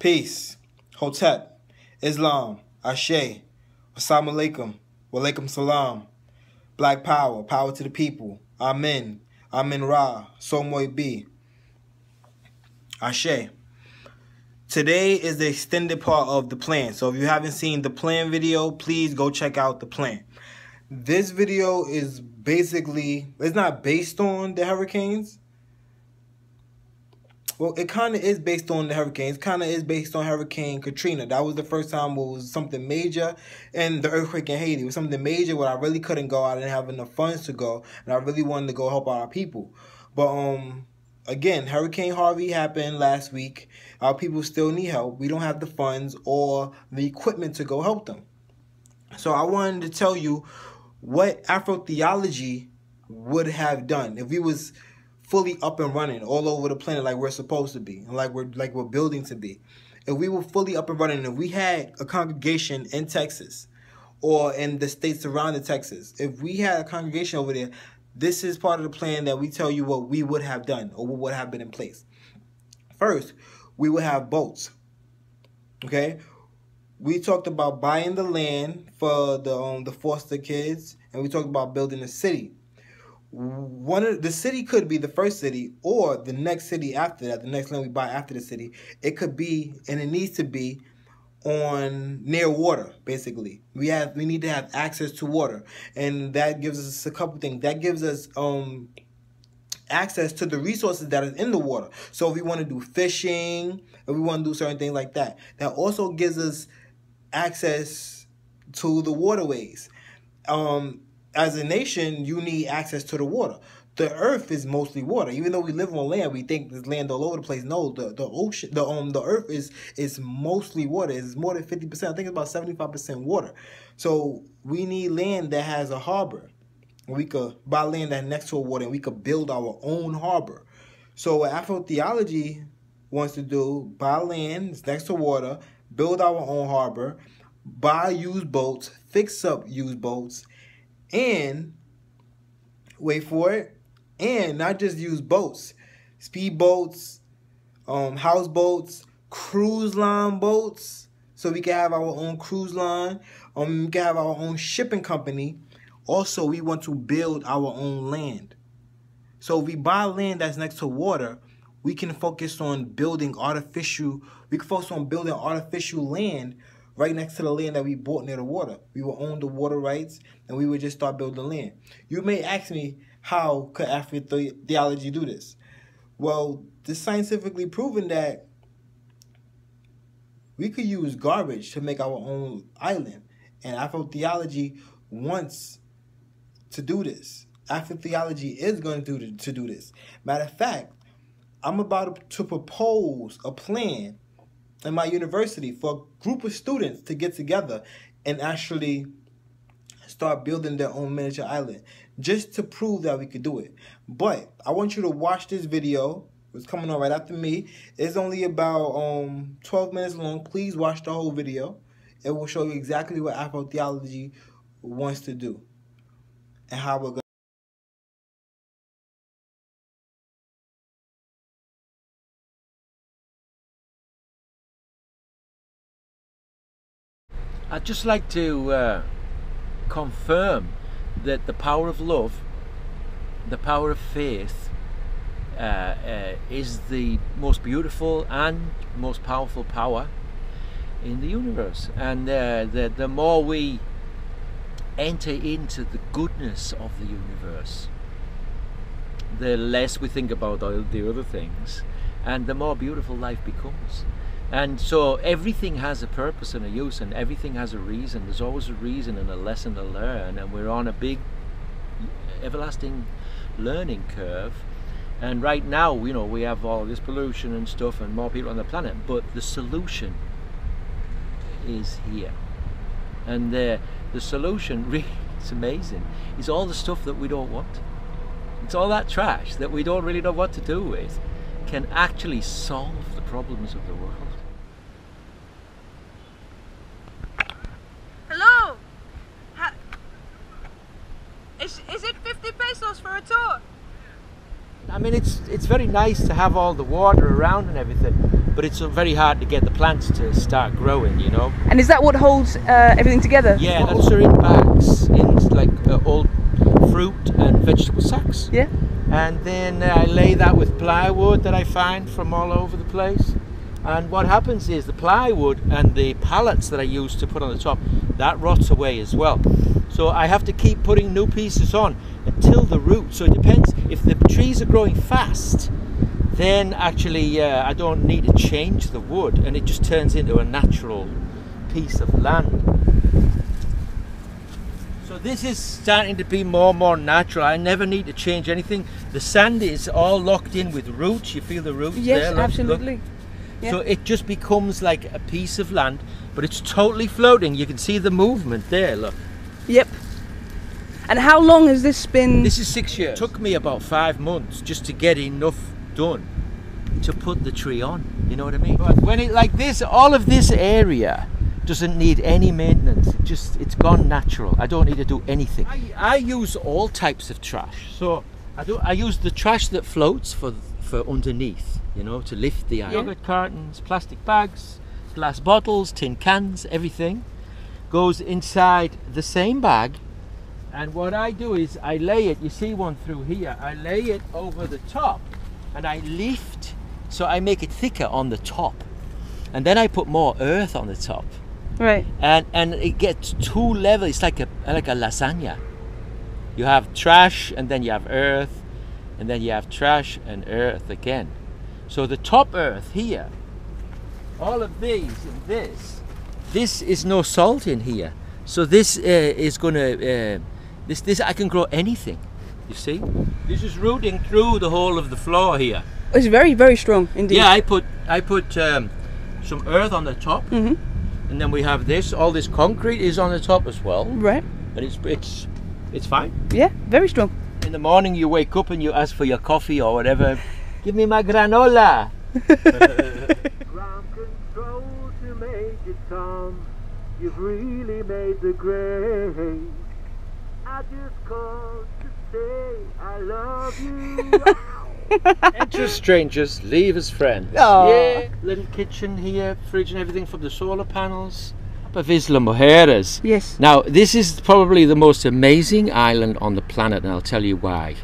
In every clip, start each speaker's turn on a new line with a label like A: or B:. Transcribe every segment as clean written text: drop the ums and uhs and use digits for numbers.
A: Peace. Hotep. Islam. Ashe. Wassalamu alaikum. Walaikum salam. Black power. Power to the people. Amen. Ahmen Ra. So moy be. Ashe. Today is the extended part of the plan. So if you haven't seen the plan video, please go check out the plan. This video is basically, it's not based on the hurricanes. Well, it kind of is based on the hurricanes. Kind of is based on Hurricane Katrina. That was the first time it was something major. And the earthquake in Haiti was something major where I really couldn't go. I didn't have enough funds to go. And I really wanted to go help out our people. But, again, Hurricane Harvey happened last week. Our people still need help. We don't have the funds or the equipment to go help them. So I wanted to tell you what Afrotheology would have done if we was fully up and running all over the planet like we're supposed to be, and like we're building to be. If we were fully up and running, if we had a congregation in Texas or in the states surrounding Texas, if we had a congregation over there, this is part of the plan that we tell you what we would have done or what would have been in place. First, we would have boats. Okay? We talked about buying the land for the foster kids, and we talked about building a city. The city could be the first city or the next city after that, the next land we buy after the city. It could be, and it needs to be, on near water, basically. We need to have access to water, and that gives us a couple things. That gives us access to the resources that is in the water. So if we want to do fishing, if we want to do certain things like that, that also gives us access to the waterways. As a nation, you need access to the water. The earth is mostly water. Even though we live on land, we think there's land all over the place. No, the ocean, the earth is mostly water. It's more than 50%. I think it's about 75% water. So we need land that has a harbor. We could buy land that's next to a water, and we could build our own harbor. So what Afrotheology wants to do, buy land that's next to water, build our own harbor, buy used boats, fix up used boats, and wait for it, and not just use boats, speed boats, houseboats, cruise line boats, so we can have our own cruise line, we can have our own shipping company. Also, we want to build our own land. So if we buy land that's next to water, we can focus on building artificial land right next to the land that we bought near the water. We will own the water rights, and we would just start building land. You may ask me, how could Afrotheology do this? Well, it's scientifically proven that we could use garbage to make our own island. And Afrotheology wants to do this. Afrotheology is going to do this. Matter of fact, I'm about to propose a plan in my university for a group of students to get together and actually start building their own miniature island, just to prove that we could do it. But I want you to watch this video. It's coming on right after me. It's only about 12 minutes long. Please watch the whole video. It will show you exactly what Afrotheology wants to do and how we're going.
B: I'd just like to confirm that the power of love, the power of faith, is the most beautiful and most powerful power in the universe. And the more we enter into the goodness of the universe, the less we think about all the other things, and the more beautiful life becomes. And so everything has a purpose and a use, and everything has a reason. There's always a reason and a lesson to learn, and we're on a big everlasting learning curve. And right now, you know, we have all this pollution and stuff and more people on the planet, but the solution is here. And the solution, really, it's amazing, is all the stuff that we don't want. It's all that trash that we don't really know what to do with can actually solve the problems of the world.
C: Hello? Is it 50 pesos for a tour?
B: I'm mean, it's very nice to have all the water around and everything, but it's very hard to get the plants to start growing, you know.
C: And is that what holds everything together?
B: Yeah, those are in bags, in like old fruit and vegetable sacks.
C: Yeah.
B: And then I lay that with plywood that I find from all over the place. And what happens is the plywood and the pallets that I use to put on the top, that rots away as well. So I have to keep putting new pieces on until the root. So it depends. If the trees are growing fast, then actually I don't need to change the wood, and it just turns into a natural piece of land. So this is starting to be more and more natural. I never need to change anything. The sand is all locked in with roots. You feel the roots there?
C: Yes, absolutely. Yeah.
B: So it just becomes like a piece of land, but it's totally floating. You can see the movement there, look.
C: Yep. And how long has this been?
B: This is 6 years. It took me about 5 months just to get enough done to put the tree on, you know what I mean? But when it like this, all of this area doesn't need any maintenance. It's gone natural. I don't need to do anything. I use all types of trash. So I use the trash that floats for underneath, you know, to lift the iron. Yogurt cartons, plastic bags, glass bottles, tin cans, everything goes inside the same bag. And what I do is I lay it, you see one through here, I lay it over the top and I lift, so I make it thicker on the top. And then I put more earth on the top.
C: Right.
B: And it gets 2 levels. It's like a lasagna. You have trash, and then you have earth, and then you have trash and earth again. So the top earth here, all of these and this is no salt in here. So this is gonna this I can grow anything. You see, this is rooting through the whole of the floor here.
C: It's very, very strong indeed.
B: Yeah, I put some earth on the top.
C: Mm-hmm.
B: And then we have this, all this concrete is on the top as well.
C: Right.
B: And it's fine.
C: Yeah, very strong.
B: In the morning you wake up and you ask for your coffee or whatever. Give me my granola. Ground control to Major Tom. You've really made the grade. I just called to say I love you. Enter strangers, leave as friends.
C: Aww.
B: Yeah, little kitchen here, fridge and everything from the solar panels. Of Isla Mujeres.
C: Yes.
B: Now, this is probably the most amazing island on the planet, and I'll tell you why.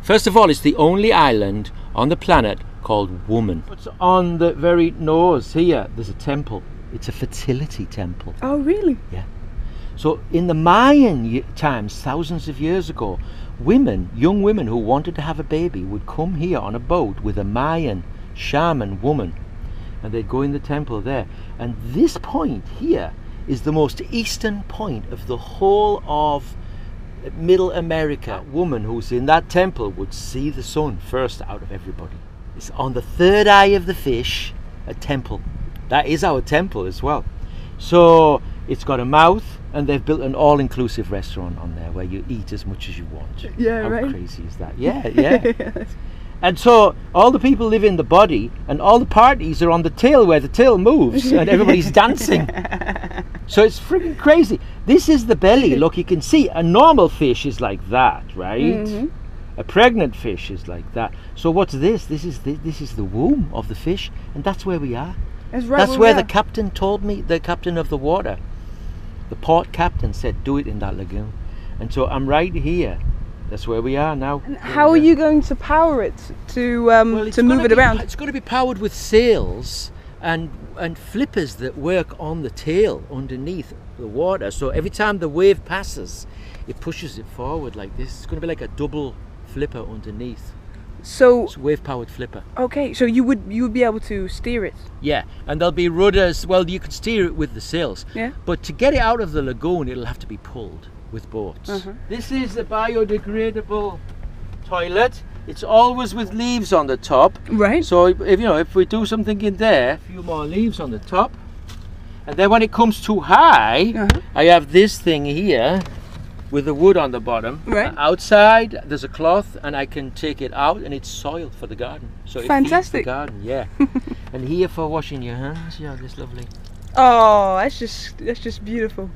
B: First of all, it's the only island on the planet called Woman. What's on the very nose here? There's a temple. It's a fertility temple.
C: Oh, really?
B: Yeah. So in the Mayan times, thousands of years ago, women, young women who wanted to have a baby would come here on a boat with a Mayan shaman woman, and they'd go in the temple there. And this point here is the most eastern point of the whole of Middle America. A woman who's in that temple would see the sun first out of everybody. It's on the third eye of the fish, a temple. That is our temple as well. So it's got a mouth, and they've built an all-inclusive restaurant on there where you eat as much as you want.
C: Yeah, right.
B: How crazy is that? Yeah, yeah. And so all the people live in the body, and all the parties are on the tail where the tail moves, and everybody's dancing. So it's freaking crazy. This is the belly. Look, you can see a normal fish is like that, right?
C: Mm-hmm.
B: A pregnant fish is like that. So what's this? This is the womb of the fish, and that's where we are. That's where the captain told me, the captain of the water. The port captain said, do it in that lagoon. And so I'm right here. That's where we are now.
C: And how are you going to power it to move it around?
B: It's going to be powered with sails and flippers that work on the tail underneath the water. So every time the wave passes, it pushes it forward like this. It's going to be like a double flipper underneath.
C: So
B: it's a wave-powered flipper.
C: Okay, so you would be able to steer it.
B: Yeah, and there'll be rudders. Well, you can steer it with the sails.
C: Yeah.
B: But to get it out of the lagoon, it'll have to be pulled with boats.
C: Uh-huh.
B: This is a biodegradable toilet. It's always with leaves on the top.
C: Right.
B: So if we do something in there, a few more leaves on the top, and then when it comes too high,
C: uh-huh, I
B: have this thing here with the wood on the bottom.
C: Right.
B: Outside there's a cloth, and I can take it out, and it's soil for the garden. So it feeds the garden. Yeah. And here for washing your hands. Yeah, this lovely.
C: Oh, that's just beautiful.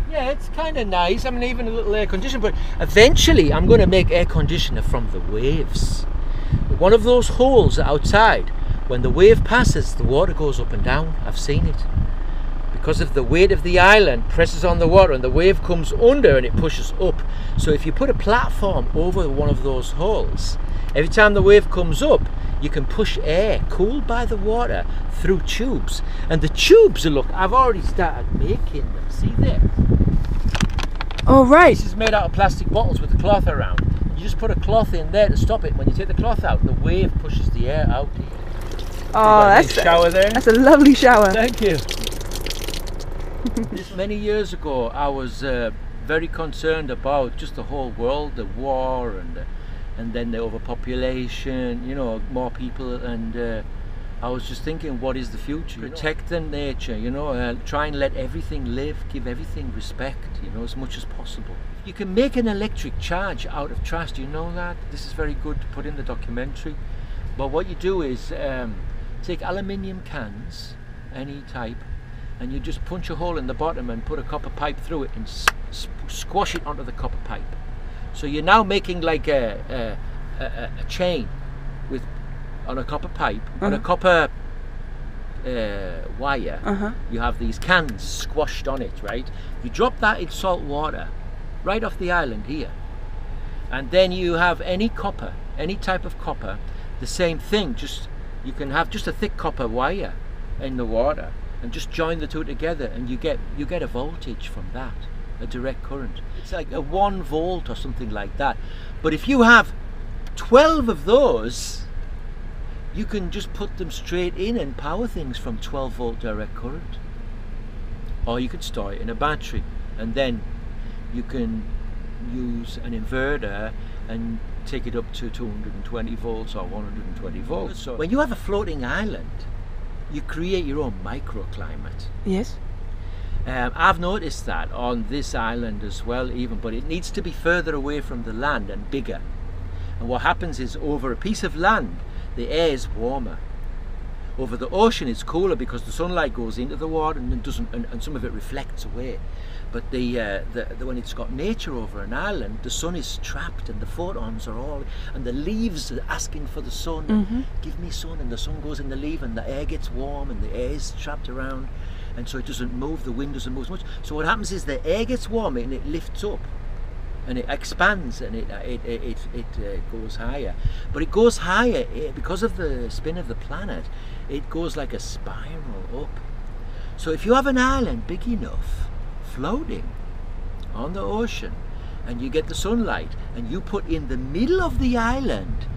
B: Yeah, it's kind of nice. I mean, even a little air conditioner, but eventually I'm going to make air conditioner from the waves. One of those holes outside, when the wave passes, the water goes up and down. I've seen it. Because of the weight of the island presses on the water and the wave comes under and it pushes up. So if you put a platform over one of those holes, every time the wave comes up, you can push air cooled by the water through tubes. And the tubes, look, I've already started making them. See there?
C: Oh, right.
B: This is made out of plastic bottles with a cloth around. You just put a cloth in there to stop it. When you take the cloth out, the wave pushes the air out here.
C: Oh, that's
B: a shower there.
C: That's a lovely shower.
B: Thank you. Many years ago, I was very concerned about just the whole world, the war and then the overpopulation, you know, more people, and I was just thinking, what is the future? Protect the nature, you know, try and let everything live, give everything respect, you know, as much as possible. You can make an electric charge out of trash, do you know that? This is very good to put in the documentary. But what you do is take aluminium cans, any type, and you just punch a hole in the bottom and put a copper pipe through it and squash it onto the copper pipe. So you're now making like a chain on a copper pipe, on a copper wire. You have these cans squashed on it, right? You drop that in salt water right off the island here, and then you have any copper, any type of copper, the same thing, just you can have just a thick copper wire in the water and just join the two together, and you get a voltage from that, a direct current. It's like a 1 volt or something like that. But if you have 12 of those, you can just put them straight in and power things from 12 volt direct current. Or you can store it in a battery, and then you can use an inverter and take it up to 220 volts or 120 volts. So when you have a floating island, you create your own microclimate.
C: Yes.
B: I've noticed that on this island as well, even, but it needs to be further away from the land and bigger. And what happens is, over a piece of land, the air is warmer. Over the ocean, it's cooler because the sunlight goes into the water and doesn't, and some of it reflects away. But when it's got nature over an island, the sun is trapped and the photons are all, and the leaves are asking for the sun. Give me sun, and the sun goes in the leaf and the air gets warm and the air is trapped around, and so it doesn't move, the wind doesn't move as much. So what happens is the air gets warmer and it lifts up and it expands and it goes higher. But it goes higher because of the spin of the planet. It goes like a spiral up. So if you have an island big enough floating on the ocean, and you get the sunlight, and you put in the middle of the island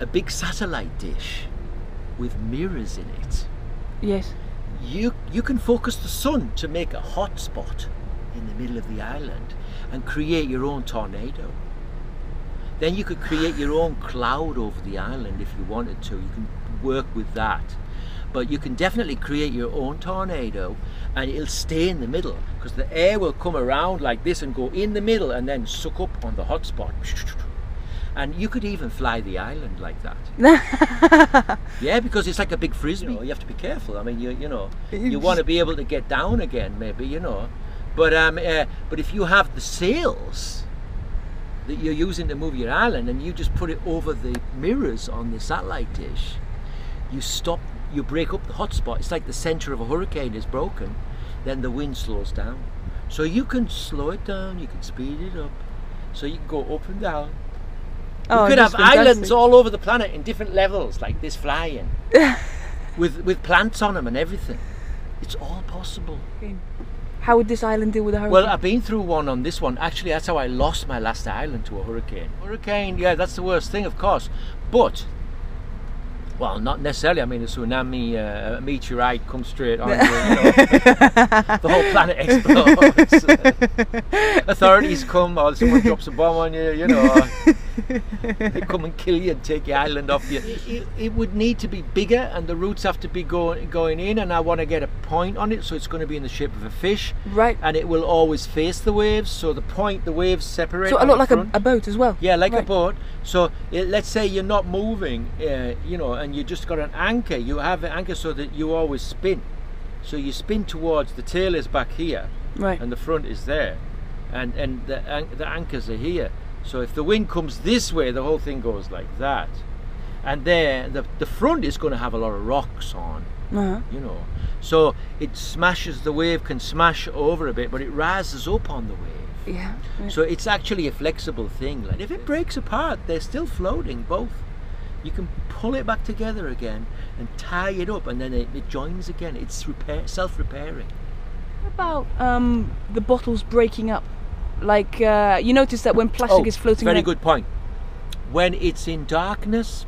B: a big satellite dish with mirrors in it,
C: yes,
B: you can focus the sun to make a hot spot in the middle of the island and create your own tornado. Then you could create your own cloud over the island if you wanted to. You can work with that. But you can definitely create your own tornado, and it'll stay in the middle because the air will come around like this and go in the middle and then suck up on the hot spot. And you could even fly the island like that. Yeah, because it's like a big frisbee. You know, you have to be careful. I mean, you want to be able to get down again, maybe, you know. But if you have the sails that you're using to move your island, and you just put it over the mirrors on the satellite dish, you break up the hot spot. It's like the center of a hurricane is broken, then the wind slows down. So you can slow it down, you can speed it up, so you can go up and down. You could have islands all over the planet in different levels, like this flying, with plants on them and everything. It's all possible.
C: How would this island deal with a hurricane?
B: Well, I've been through one on this one. Actually, that's how I lost my last island to a hurricane. Hurricane, yeah, that's the worst thing, of course. But, well, not necessarily. I mean, a tsunami, a meteorite comes straight on you, the whole planet explodes. Authorities come, or someone drops a bomb on you, you know. They come and kill you and take your island off you. It would need to be bigger, and the roots have to be going in, and I want to get a point on it, so it's going to be in the shape of a fish.
C: Right.
B: And it will always face the waves, so the waves separate.
C: So a lot like a boat as well?
B: Yeah, like a boat. So let's say you're not moving, you know, and you just got an anchor. You have an anchor so that you always spin. So you spin towards, the tail is back here,
C: right,
B: and the front is there, and the anchors are here. So if the wind comes this way, the whole thing goes like that. and there the front is going to have a lot of rocks on, you know, so it smashes, the wave can smash over a bit, but it rises up on the wave.
C: Yeah.
B: So it's actually a flexible thing. Like if it breaks apart, they're still floating both. You can pull it back together again and tie it up, and then it joins again. It's self-repairing.
C: What about the bottles breaking up? Like you notice that when plastic is floating.
B: Very good point. When it's in darkness,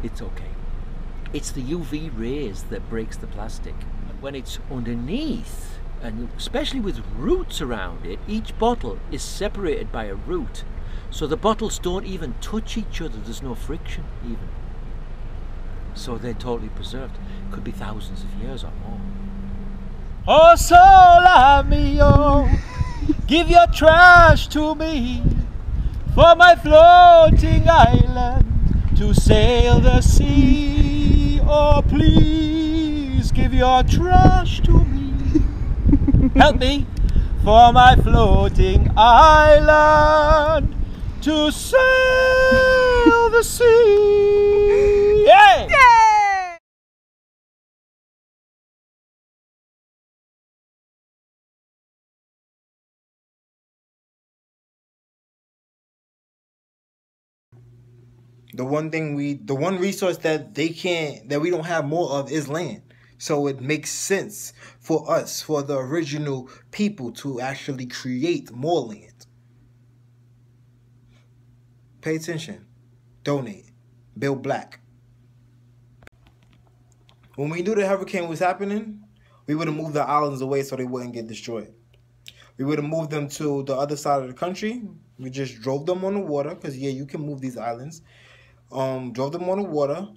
B: it's okay. It's the UV rays that breaks the plastic. When it's underneath, and especially with roots around it, each bottle is separated by a root. So the bottles don't even touch each other. There's no friction even. So they're totally preserved. Could be thousands of years or more. Oh, Sole mio, give your trash to me for my floating island to sail the sea. Oh, please give your trash to me. Help me for my floating island to sail the sea. Yeah!
A: The one resource that we don't have more of is land. So it makes sense for us, for the original people, to actually create more land. Pay attention. Donate. Build black. When we knew the hurricane was happening, we would have moved the islands away so they wouldn't get destroyed. We would have moved them to the other side of the country. We just drove them on the water, because yeah, you can move these islands. Drove them on the water,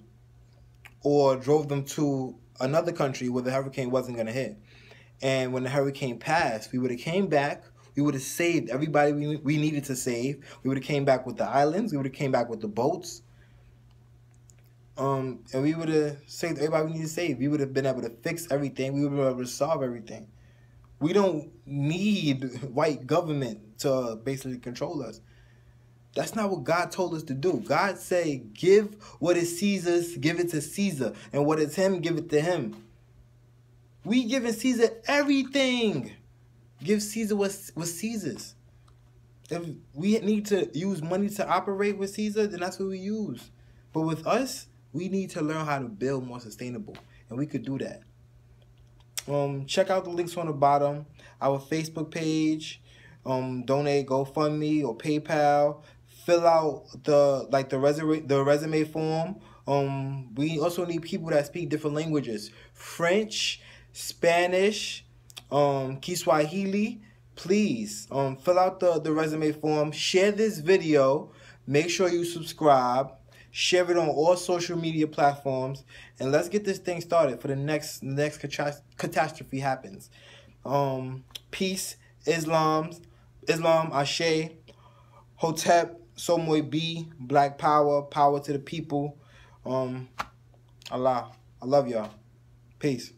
A: or drove them to another country where the hurricane wasn't going to hit. And when the hurricane passed, we would have came back. We would have saved everybody we needed to save. We would have came back with the islands. We would have came back with the boats. And we would have saved everybody we needed to save. We would have been able to fix everything. We would have been able to solve everything. We don't need white government to basically control us. That's not what God told us to do. God said, give what is Caesar's, give it to Caesar. And what is him, give it to him. We giving Caesar everything. Give Caesar what's Caesar's. If we need to use money to operate with Caesar, then that's what we use. But with us, we need to learn how to build more sustainable. And we could do that. Check out the links on the bottom. Our Facebook page. Donate, GoFundMe or PayPal. Fill out the resume form. We also need people that speak different languages: French, Spanish, Kiswahili. Please fill out the resume form. Share this video. Make sure you subscribe. Share it on all social media platforms, and let's get this thing started for the next catastrophe happens. Peace, Islam, Ashe, Hotep, Somoy B, Black Power, power to the people. Allah, I love y'all. Peace.